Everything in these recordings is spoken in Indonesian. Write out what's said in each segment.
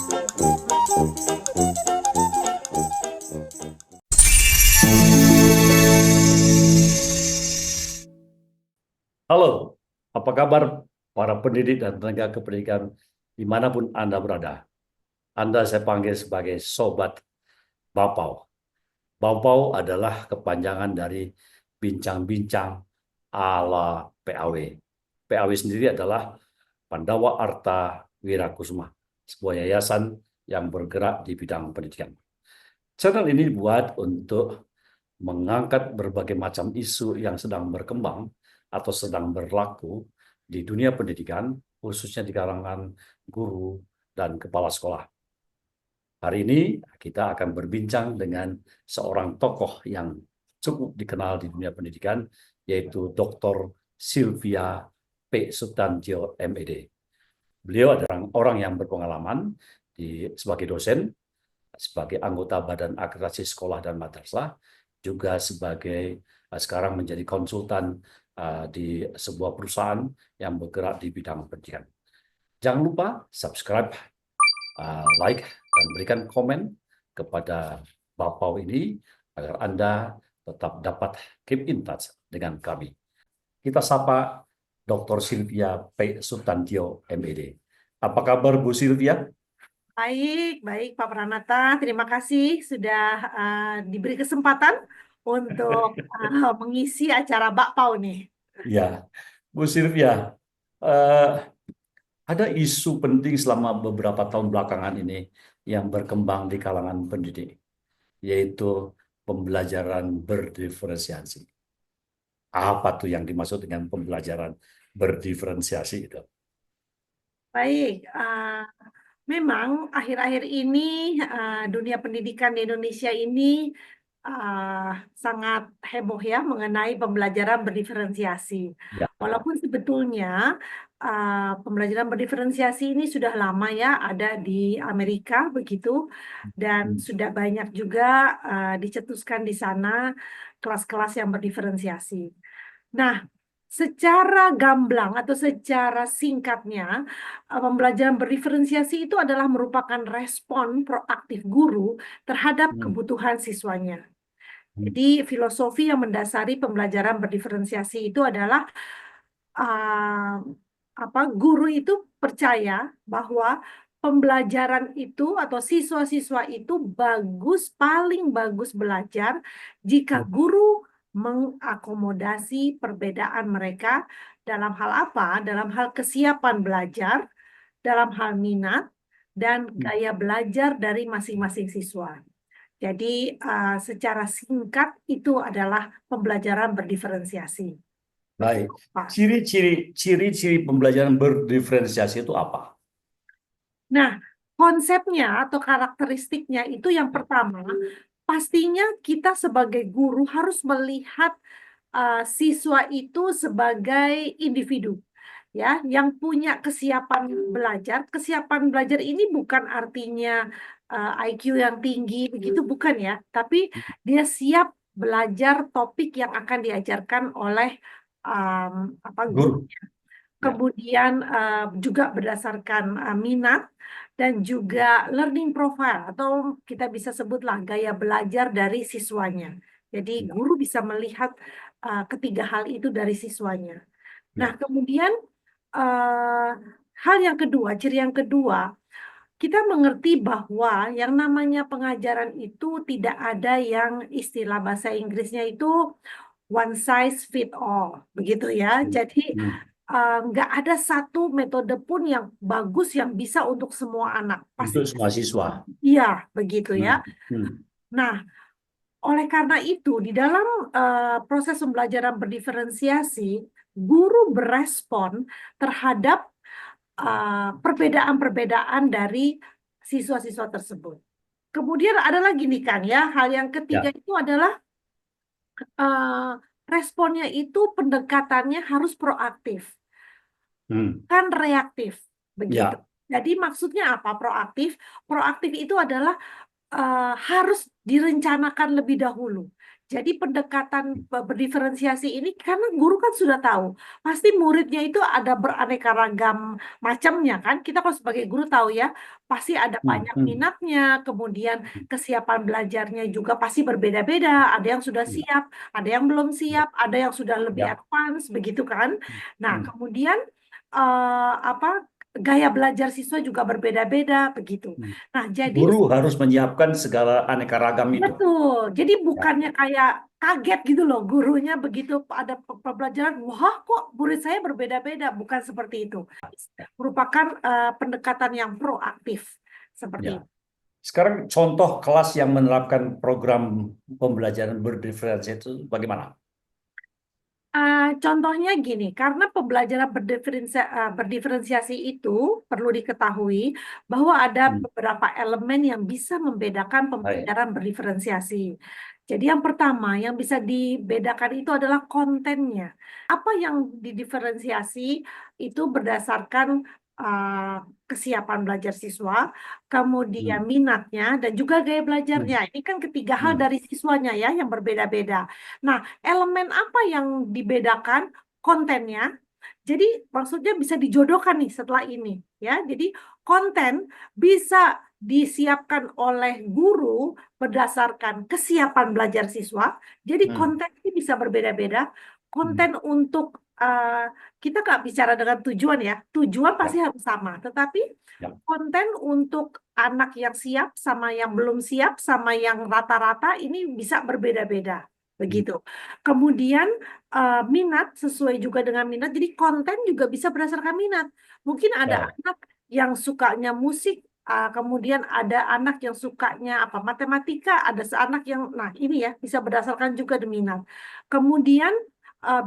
Halo, apa kabar para pendidik dan tenaga kependidikan dimanapun Anda berada? Anda saya panggil sebagai Sobat Bapau. Bapau adalah kepanjangan dari bincang-bincang ala PAW. PAW sendiri adalah Pandawa Arta Wirakusuma, sebuah yayasan yang bergerak di bidang pendidikan. Channel ini dibuat untuk mengangkat berbagai macam isu yang sedang berkembang atau sedang berlaku di dunia pendidikan, khususnya di kalangan guru dan kepala sekolah. Hari ini kita akan berbincang dengan seorang tokoh yang cukup dikenal di dunia pendidikan, yaitu Dr. Sylvia P. Sutantio, MED. Beliau adalah orang yang berpengalaman sebagai dosen, sebagai anggota Badan Akreditasi Sekolah dan Madrasah, juga sebagai sekarang menjadi konsultan di sebuah perusahaan yang bergerak di bidang pendidikan. Jangan lupa subscribe, like, dan berikan komen kepada Bapau ini agar Anda tetap dapat keep in touch dengan kami. Kita sapa Dr. Sylvia P. Sutantio, MED. Apa kabar Bu Sylvia? Baik, baik Pak Pranata. Terima kasih sudah diberi kesempatan untuk mengisi acara Bakpao nih. Ya, Bu Sylvia, eh, ada isu penting selama beberapa tahun belakangan ini yang berkembang di kalangan pendidik, yaitu pembelajaran berdiferensiasi. Apa tuh yang dimaksud dengan pembelajaran berdiferensiasi itu? Baik, memang akhir-akhir ini dunia pendidikan di Indonesia ini sangat heboh ya mengenai pembelajaran berdiferensiasi. Ya, Walaupun sebetulnya pembelajaran berdiferensiasi ini sudah lama ya ada di Amerika begitu, dan sudah banyak juga dicetuskan di sana kelas-kelas yang berdiferensiasi. Nah, secara gamblang atau secara singkatnya, pembelajaran berdiferensiasi itu adalah merupakan respon proaktif guru terhadap kebutuhan siswanya. Jadi filosofi yang mendasari pembelajaran berdiferensiasi itu adalah guru itu percaya bahwa pembelajaran itu atau siswa-siswa itu paling bagus belajar jika guru mengakomodasi perbedaan mereka dalam hal apa? Dalam hal kesiapan belajar, dalam hal minat, dan gaya belajar dari masing-masing siswa. Jadi secara singkat itu adalah pembelajaran berdiferensiasi. baik. Pak. Ciri-ciri pembelajaran berdiferensiasi itu apa? Nah, konsepnya atau karakteristiknya itu yang pertama, pastinya kita sebagai guru harus melihat siswa itu sebagai individu, ya, yang punya kesiapan belajar. Kesiapan belajar ini bukan artinya IQ yang tinggi, begitu bukan ya, tapi dia siap belajar topik yang akan diajarkan oleh guru. Guru. Ya. Kemudian juga berdasarkan minat dan juga learning profile atau kita bisa sebutlah gaya belajar dari siswanya. Jadi guru bisa melihat ketiga hal itu dari siswanya. Nah, kemudian hal yang kedua, ciri yang kedua, kita mengerti bahwa yang namanya pengajaran itu tidak ada yang istilah bahasa Inggrisnya itu one size fit all, begitu ya. Jadi nggak ada satu metode pun yang bagus yang bisa untuk semua anak. Pasti Untuk semua siswa. iya, begitu ya. Hmm. Nah, oleh karena itu di dalam proses pembelajaran berdiferensiasi, guru berespon terhadap perbedaan-perbedaan dari siswa-siswa tersebut. Kemudian ada lagi nih Kang ya, hal yang ketiga Ya. itu adalah responnya itu pendekatannya harus proaktif, kan reaktif, begitu. Ya. Jadi maksudnya apa proaktif? Proaktif itu adalah harus direncanakan lebih dahulu. Jadi pendekatan berdiferensiasi ini karena guru kan sudah tahu, pasti muridnya itu ada beraneka ragam macamnya kan. Kita kalau sebagai guru tahu ya, pasti ada banyak Hmm. minatnya, kemudian kesiapan belajarnya juga pasti berbeda-beda. Ada yang sudah Ya, siap, ada yang belum siap, ada yang sudah lebih ya. advance, begitu kan. Nah, Hmm. kemudian apa gaya belajar siswa juga berbeda-beda begitu. Hmm. Nah, jadi Guru harus menyiapkan segala aneka ragam itu. betul. Jadi Ya, bukannya kayak kaget gitu loh gurunya begitu ada pembelajaran, wah kok murid saya berbeda-beda. Bukan seperti itu. Merupakan pendekatan yang proaktif seperti ya. itu. Sekarang contoh kelas yang menerapkan program pembelajaran berdiferensiasi itu bagaimana? Contohnya gini, karena pembelajaran berdiferensiasi itu perlu diketahui bahwa ada Hmm. beberapa elemen yang bisa membedakan Baik. pembelajaran berdiferensiasi. Jadi yang pertama yang bisa dibedakan itu adalah kontennya. Apa yang didiferensiasi itu berdasarkan uh, kesiapan belajar siswa, kemudian Hmm. minatnya, dan juga gaya belajarnya. Hmm. Ini kan ketiga hal Hmm. dari siswanya ya yang berbeda-beda. Nah, elemen apa yang dibedakan? Kontennya. Jadi maksudnya bisa dijodohkan nih setelah ini ya. Jadi konten bisa disiapkan oleh guru berdasarkan kesiapan belajar siswa. Jadi Hmm. konten ini bisa berbeda-beda. Hmm. Konten untuk kita nggak bicara dengan tujuan ya. Tujuan pasti Ya, harus sama, tetapi ya. konten untuk anak yang siap sama yang belum siap sama yang rata-rata ini bisa berbeda-beda. Hmm. Begitu. Kemudian minat sesuai juga dengan minat. Jadi konten juga bisa berdasarkan minat. Mungkin ada Baik. anak yang sukanya musik, kemudian ada anak yang sukanya apa matematika, ada anak yang, nah ini ya bisa berdasarkan juga di minat. Kemudian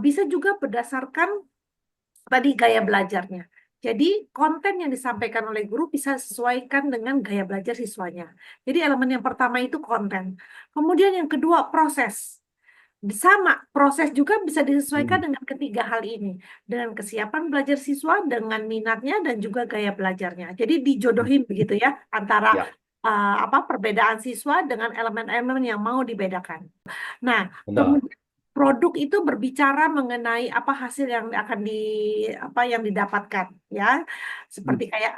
bisa juga berdasarkan tadi gaya belajarnya. Jadi konten yang disampaikan oleh guru bisa sesuaikan dengan gaya belajar siswanya. Jadi elemen yang pertama itu konten. Kemudian yang kedua proses. Sama, proses juga bisa disesuaikan Hmm. dengan ketiga hal ini. Dengan kesiapan belajar siswa, dengan minatnya, dan juga gaya belajarnya. Jadi dijodohin begitu ya, antara Ya, apa perbedaan siswa dengan elemen-elemen yang mau dibedakan. Nah, benar. kemudian produk itu berbicara mengenai apa hasil yang akan apa yang didapatkan ya. Hmm. Seperti kayak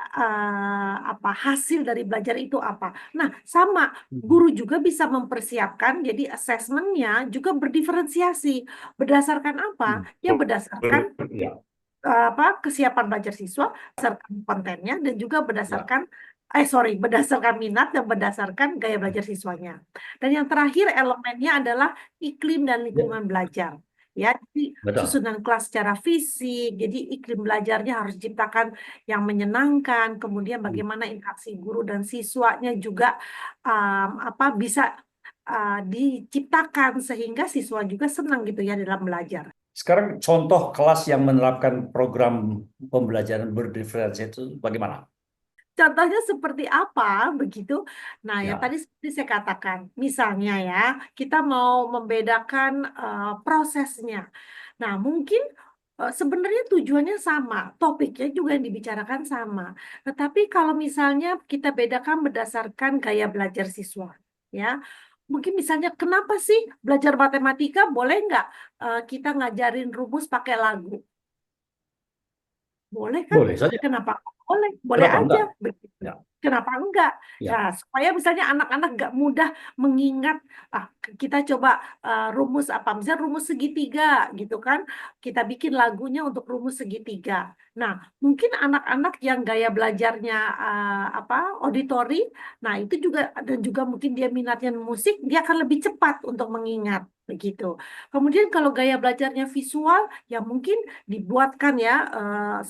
apa hasil dari belajar itu apa. Nah, sama Hmm. guru juga bisa mempersiapkan jadi asesmennya juga berdiferensiasi. Berdasarkan apa? Hmm. Ya berdasarkan Ya, apa kesiapan belajar siswa, berdasarkan kontennya dan juga ya. berdasarkan berdasarkan minat dan berdasarkan gaya belajar siswanya. Dan yang terakhir elemennya adalah iklim dan Ya, lingkungan belajar. Ya, jadi betul. susunan kelas secara fisik, jadi iklim belajarnya harus diciptakan yang menyenangkan, kemudian Hmm. bagaimana interaksi guru dan siswanya juga apa bisa diciptakan sehingga siswa juga senang gitu ya dalam belajar. Sekarang contoh kelas yang menerapkan program pembelajaran berdiferensiasi itu bagaimana? Contohnya seperti apa begitu? Nah, yang Ya, tadi seperti saya katakan, misalnya ya, kita mau membedakan prosesnya. Nah, mungkin sebenarnya tujuannya sama, topiknya juga yang dibicarakan sama. Tetapi kalau misalnya kita bedakan berdasarkan gaya belajar siswa, ya, mungkin misalnya kenapa sih belajar matematika boleh nggak kita ngajarin rumus pakai lagu? Boleh kan? boleh saja. Kenapa nggak boleh? Boleh Kenapa aja enggak? begitu. Ya, Kenapa enggak? Ya, ya. supaya misalnya anak-anak nggak mudah mengingat, ah, kita coba rumus apa, misalnya rumus segitiga gitu kan. Kita bikin lagunya untuk rumus segitiga. Nah, mungkin anak-anak yang gaya belajarnya apa auditori, nah itu juga dan juga mungkin dia minatnya musik, dia akan lebih cepat untuk mengingat begitu. Kemudian kalau gaya belajarnya visual, ya mungkin dibuatkan ya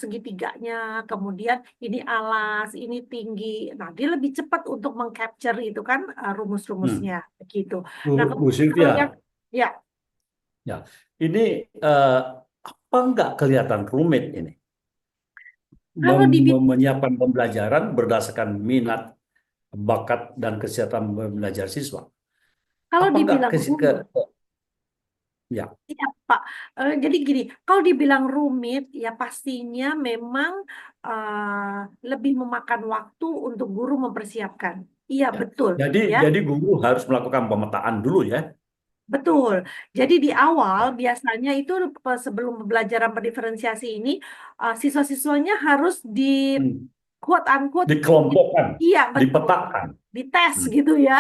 segitiganya, kemudian ini alas, ini tinggi. Nah, dia lebih cepat untuk mengcapture itu kan Hmm. rumus-rumusnya begitu. Nah, Bu kemudian kalau yang Sylvia, ya ya, ini apa enggak kelihatan rumit ini? kalau dibi Menyiapkan pembelajaran berdasarkan minat, bakat, dan kesehatan belajar siswa. kalau Apa enggak dibilang rumit, ya, ya Pak. Jadi gini, kalau dibilang rumit, ya pastinya memang lebih memakan waktu untuk guru mempersiapkan. Iya ya. betul, Jadi, ya. guru harus melakukan pemetaan dulu ya. betul. Jadi di awal biasanya itu sebelum pembelajaran berdiferensiasi ini, siswa-siswanya harus di Hmm. quote unquote, Dikelompokkan, iya betul, dipetakan. dites Hmm. gitu ya.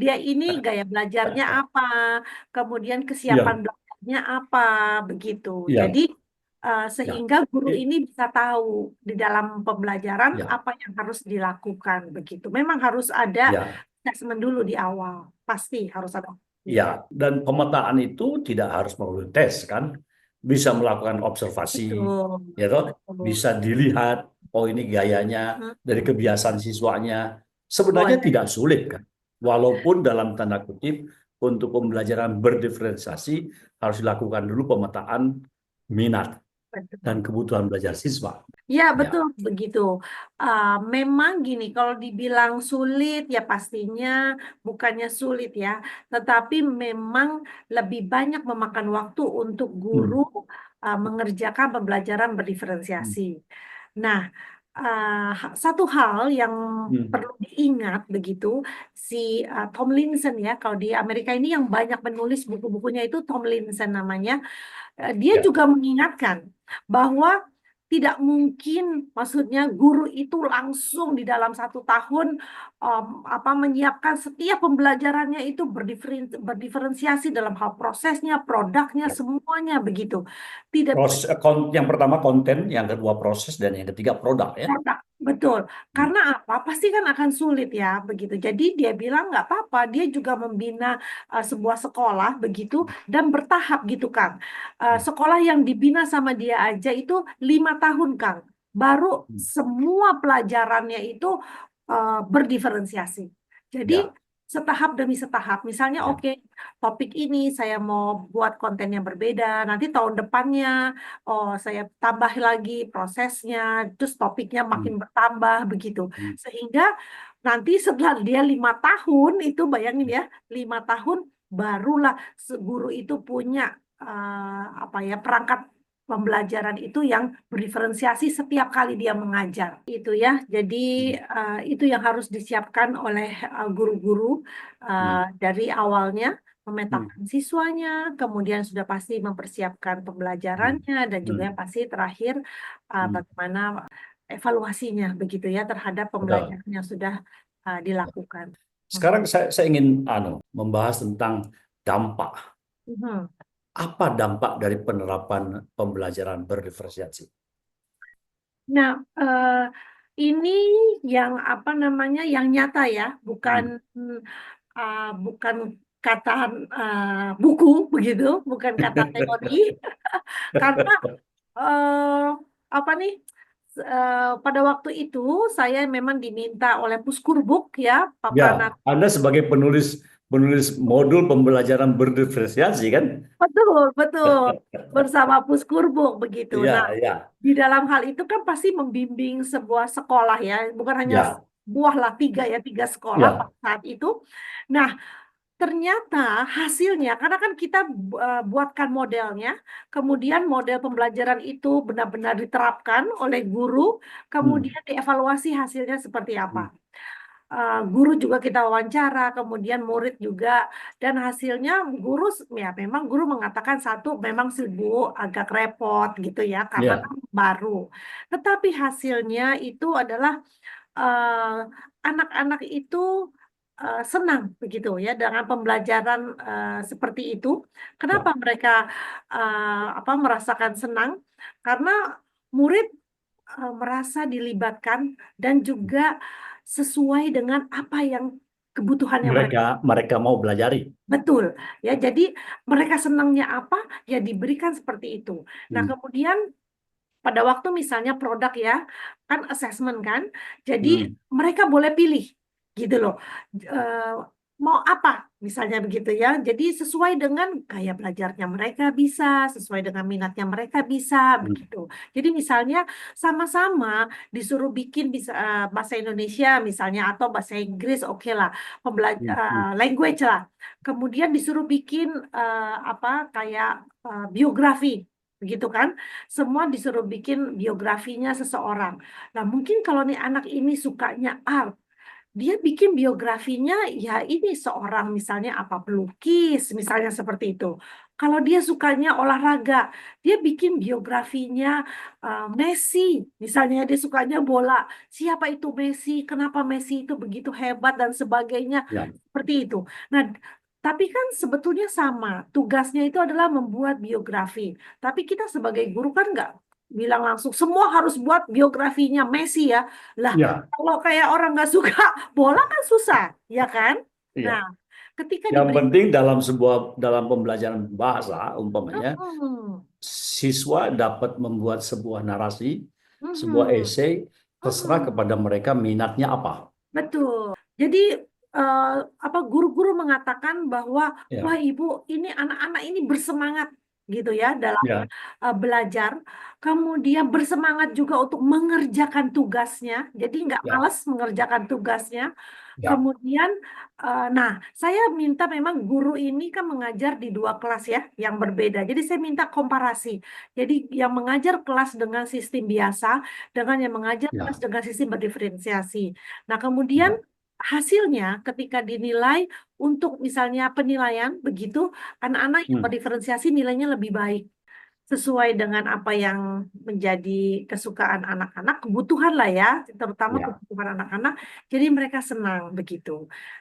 Dia ini gaya belajarnya apa, kemudian kesiapan Iya, belajarnya apa, begitu. iya, Jadi ya, sehingga guru ini bisa tahu di dalam pembelajaran ya, apa yang harus dilakukan, begitu. Memang harus ada ya, assessment dulu di awal, pasti harus ada. ya. Dan pemetaan itu tidak harus melalui tes kan, bisa melakukan observasi, Betul, ya toh, betul. bisa dilihat, oh ini gayanya Hmm, dari kebiasaan siswanya. Sebenarnya boleh. tidak sulit kan, walaupun dalam tanda kutip untuk pembelajaran berdiferensiasi harus dilakukan dulu pemetaan minat dan Betul. kebutuhan belajar siswa. Ya, Ya, betul begitu. Memang gini, kalau dibilang sulit, ya pastinya bukannya sulit ya, tetapi memang lebih banyak memakan waktu untuk guru hmm, mengerjakan pembelajaran hmm, berdiferensiasi. Nah, satu hal yang hmm. perlu diingat begitu, si Tomlinson ya, kalau di Amerika ini yang banyak menulis buku-bukunya itu Tomlinson namanya. Dia Ya, juga mengingatkan bahwa tidak mungkin, maksudnya guru itu langsung di dalam 1 tahun menyiapkan setiap pembelajarannya itu berdiferensiasi dalam hal prosesnya, produknya, ya. semuanya begitu. Tidak. Yang pertama konten, yang kedua proses, dan yang ketiga produk ya. Kotak, betul. Hmm. Karena apa? Pasti kan akan sulit ya, begitu. Jadi dia bilang nggak apa-apa, dia juga membina sebuah sekolah begitu dan bertahap gitu, Kang. Hmm. Sekolah yang dibina sama dia aja itu 5 tahun, Kang. Baru Hmm. semua pelajarannya itu berdiferensiasi. Jadi Ya, setahap demi setahap. Misalnya, ya. oke, topik ini saya mau buat konten yang berbeda. Nanti tahun depannya oh saya tambah lagi prosesnya, terus topiknya Hmm. makin bertambah begitu. Hmm. Sehingga nanti setelah dia 5 tahun itu bayangin ya, 5 tahun barulah guru itu punya apa ya perangkat pembelajaran itu yang berdiferensiasi setiap kali dia mengajar. Itu ya, jadi Hmm. itu yang harus disiapkan oleh guru-guru Hmm. dari awalnya Hmm. memetakan siswanya, kemudian sudah pasti mempersiapkan Hmm. pembelajarannya, dan juga Hmm. yang pasti terakhir Hmm. bagaimana evaluasinya begitu ya terhadap Betul. pembelajaran yang sudah dilakukan. Hmm. Sekarang saya ingin membahas tentang dampak. Mhm. Apa dampak dari penerapan pembelajaran berdiferensiasi? Nah, ini yang apa namanya yang nyata ya, bukan Hmm. bukan kata buku begitu, bukan kata teori, karena eh, apa nih? Pada waktu itu saya memang diminta oleh Puskurbuk ya, Ya, Papanan. Anda sebagai penulis penulis modul pembelajaran berdiferensiasi kan? Betul, betul. Bersama Puskurbuk begitu. Nah, Ya, ya, di dalam hal itu kan pasti membimbing sebuah sekolah ya, bukan hanya ya, buah lah, tiga sekolah ya, pada saat itu. Nah, ternyata hasilnya, karena kan kita buatkan modelnya, kemudian model pembelajaran itu benar-benar diterapkan oleh guru, hmm, kemudian dievaluasi hasilnya seperti apa. hmm, Guru juga kita wawancara, kemudian murid juga, dan hasilnya guru ya memang guru mengatakan satu memang sih Bu agak repot gitu ya karena ya, kan baru. Tetapi hasilnya itu adalah eh, anak-anak itu senang begitu ya dengan pembelajaran seperti itu. Kenapa ya. mereka merasakan senang? Karena murid merasa dilibatkan dan juga sesuai dengan apa yang kebutuhannya mereka. Mereka mereka mau belajari. Betul ya. Jadi mereka senangnya apa ya diberikan seperti itu. Nah, Hmm, kemudian pada waktu misalnya produk ya, kan assessment kan, jadi hmm, mereka boleh pilih gitu loh. Eh, mau apa misalnya begitu ya. Jadi sesuai dengan gaya belajarnya mereka bisa, sesuai dengan minatnya mereka bisa hmm, begitu. Jadi misalnya sama-sama disuruh bikin bisa bahasa Indonesia misalnya atau bahasa Inggris oke lah, hmm, hmm, language lah. Kemudian disuruh bikin apa kayak biografi begitu kan, semua disuruh bikin biografinya seseorang. Nah, mungkin kalau nih anak ini sukanya art, dia bikin biografinya ya ini seorang misalnya apa pelukis misalnya seperti itu. Kalau dia sukanya olahraga, dia bikin biografinya Messi, misalnya dia sukanya bola. Siapa itu Messi? Kenapa Messi itu begitu hebat dan sebagainya? Ya, Seperti itu. Nah, tapi kan sebetulnya sama. Tugasnya itu adalah membuat biografi. Tapi kita sebagai guru kan nggak bilang langsung semua harus buat biografinya Messi ya. Lah, ya, kalau kayak orang nggak suka bola kan susah, ya kan? iya. Nah, ketika Yang diberi. penting dalam pembelajaran bahasa, umpamanya, Hmm, siswa dapat membuat sebuah narasi, sebuah hmm, esai, terserah hmm. kepada mereka minatnya apa. Betul. Jadi eh, apa guru-guru mengatakan bahwa wah Ya, Ibu ini anak-anak ini bersemangat gitu ya dalam ya, belajar. Kemudian bersemangat juga untuk mengerjakan tugasnya. Jadi nggak ya, malas mengerjakan tugasnya. ya, Kemudian, nah saya minta memang guru ini kan mengajar di dua kelas ya yang berbeda. Jadi saya minta komparasi. Jadi yang mengajar kelas dengan sistem biasa dengan yang mengajar kelas ya, dengan sistem berdiferensiasi. Nah, kemudian ya. hasilnya ketika dinilai untuk misalnya penilaian begitu, anak-anak yang Hmm, berdiferensiasi nilainya lebih baik sesuai dengan apa yang menjadi kesukaan anak-anak, kebutuhan lah ya, terutama ya. kebutuhan anak-anak. Jadi mereka senang begitu.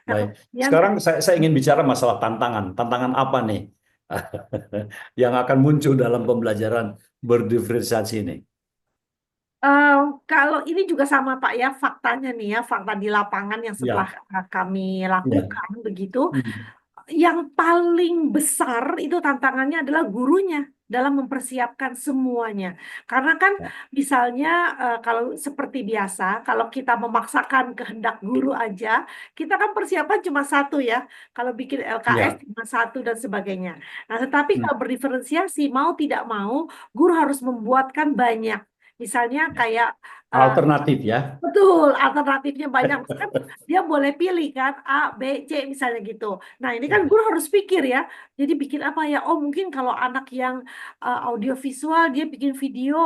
Nah, Baik. kemudian Sekarang saya ingin bicara masalah tantangan. Tantangan apa nih yang akan muncul dalam pembelajaran berdiferensiasi ini? eh, kalau ini juga sama Pak ya, faktanya nih ya, fakta di lapangan yang setelah Ya, kami ya. lakukan begitu. Hmm, Yang paling besar itu tantangannya adalah gurunya dalam mempersiapkan semuanya. Karena kan ya, misalnya kalau seperti biasa, kalau kita memaksakan kehendak guru aja, kita kan persiapan cuma satu ya. Kalau bikin LKS ya. cuma satu dan sebagainya. Nah, tetapi Hmm, kalau berdiferensiasi, mau tidak mau, guru harus membuatkan banyak. Misalnya ya. kayak Alternatif ya. betul, alternatifnya banyak. Kan dia boleh pilih kan A, B, C misalnya gitu. Nah, ini kan Ya. guru harus pikir ya. Jadi bikin apa ya? Oh, mungkin kalau anak yang audiovisual dia bikin video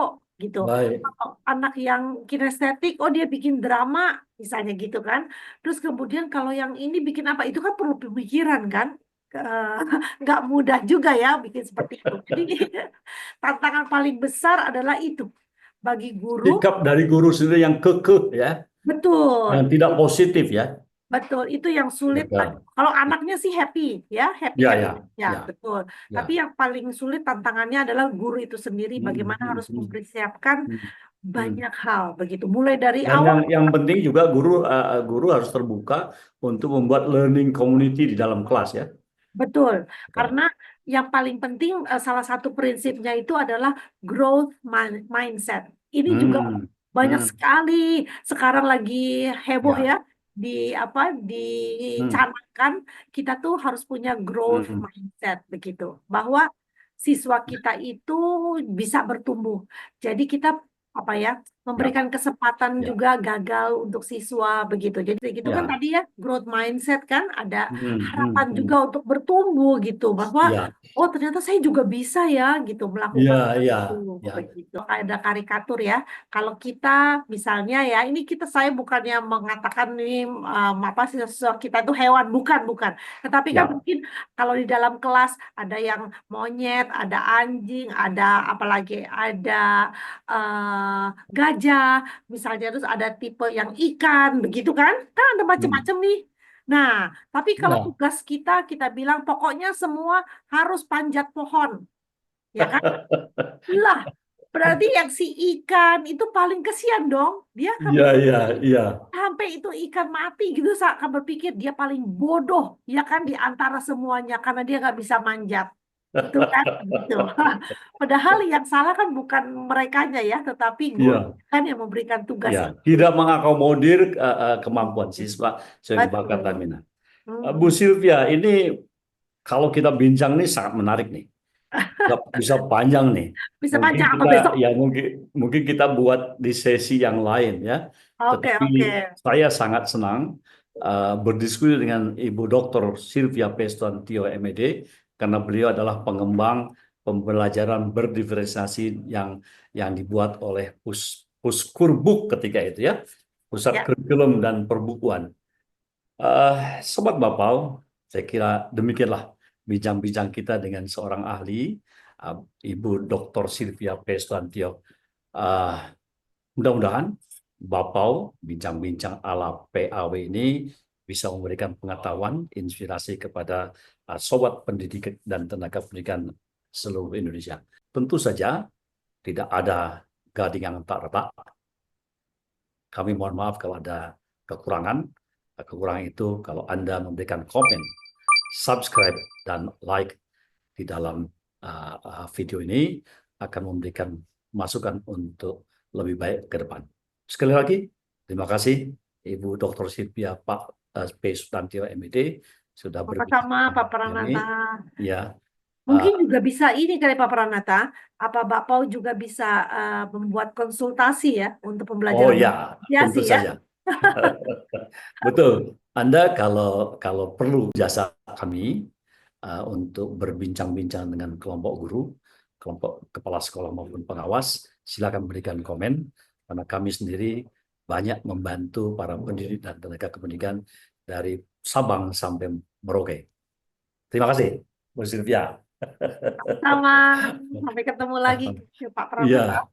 gitu. Baik. Kalau anak yang kinestetik, oh dia bikin drama misalnya gitu kan. Terus kemudian kalau yang ini bikin apa? Itu kan perlu pemikiran kan. Eh, nggak mudah juga ya bikin seperti itu. Jadi tantangan paling besar adalah itu bagi guru. Sikap dari guru sendiri yang kekeh ya, yang Betul, tidak positif ya. betul. Itu yang sulit. Betul. Kalau anaknya sih happy, ya, happy Ya, happy. ya, Ya, ya, betul. Tapi ya. yang paling sulit tantangannya adalah guru itu sendiri. Hmm, Bagaimana hmm, harus hmm, mempersiapkan hmm, hmm. banyak hal begitu. Mulai dari Dan awal, yang penting juga guru harus terbuka untuk membuat learning community di dalam kelas ya. betul. Ya. Karena yang paling penting salah satu prinsipnya itu adalah growth mindset. Ini juga Hmm, banyak hmm, sekali sekarang lagi heboh ya ya. di apa Hmm, dicanangkan kita tuh harus punya growth hmm, mindset begitu bahwa siswa kita itu bisa bertumbuh. Jadi kita apa ya ya, memberikan kesempatan ya, juga gagal untuk siswa begitu. Jadi gitu kan ya. tadi ya growth mindset kan ada Hmm, hmm, harapan juga hmm. untuk bertumbuh gitu bahwa Ya, oh ternyata saya juga bisa ya gitu melakukan ya, itu ya, ya. begitu ada karikatur ya kalau kita misalnya ya ini saya bukannya mengatakan ini apa siswa kita itu hewan bukan tetapi kan Ya. mungkin kalau di dalam kelas ada yang monyet ada anjing ada apalagi ada gajah misalnya terus ada tipe yang ikan begitu kan ada Hmm. macam-macam nih. Nah, tapi kalau Ya. tugas kita bilang pokoknya semua harus panjat pohon, ya kan? Lah, berarti yang si ikan itu paling kesian dong. Dia akan Iya, iya, iya. sampai itu ikan mati gitu, saya akan berpikir dia paling bodoh, ya kan di antara semuanya karena dia nggak bisa manjat, gitu kan? Gitu. Padahal yang salah kan bukan merekanya ya, tetapi guru Iya, kan yang memberikan tugas iya. itu. Tidak mengakomodir kemampuan siswa sesuai bakat dan Betul. minat. Bu Mhm. Sylvia, ini kalau kita bincang nih sangat menarik nih. Bisa panjang nih. Bisa Mungkin panjang apa kita besok? ya mungkin kita buat di sesi yang lain ya. Oke, Tetapi oke. saya sangat senang berdiskusi dengan Ibu Dr. Sylvia Peston Tio MED karena beliau adalah pengembang pembelajaran berdiferensiasi yang dibuat oleh Puskurbuk ketika itu ya, Pusat Ya, Kurikulum dan Perbukuan. Sobat Bapau, saya kira demikianlah bincang-bincang kita dengan seorang ahli, Ibu Dr. Sylvia Pesantio. Uh, Mudah-mudahan Bapau bincang-bincang ala PAW ini bisa memberikan pengetahuan, inspirasi kepada sobat pendidik dan tenaga pendidikan seluruh Indonesia. Tentu saja tidak ada gading yang tak retak. Kami mohon maaf kalau ada kekurangan. Kekurangan itu kalau Anda memberikan komen, subscribe, dan like di dalam video ini akan memberikan masukan untuk lebih baik ke depan. Sekali lagi, terima kasih Ibu Dr. Sylvia Pak P. Sutantio MED sudah berbicara Sama-sama Pak dengan Pranata. kami. Ya, Mungkin juga bisa ini kali Pak Pranata, apa Bapak juga bisa membuat konsultasi ya untuk oh pembelajaran ya, bervariasi tentu ya. saja. Betul. Anda kalau perlu jasa kami untuk berbincang-bincang dengan kelompok guru, kelompok kepala sekolah maupun pengawas, silakan berikan komen karena kami sendiri banyak membantu para pendidik dan tenaga kependidikan dari Sabang sampai Merauke. Terima kasih, Bu Sylvia. Sama, sampai ketemu lagi Pak Pranata. Iya.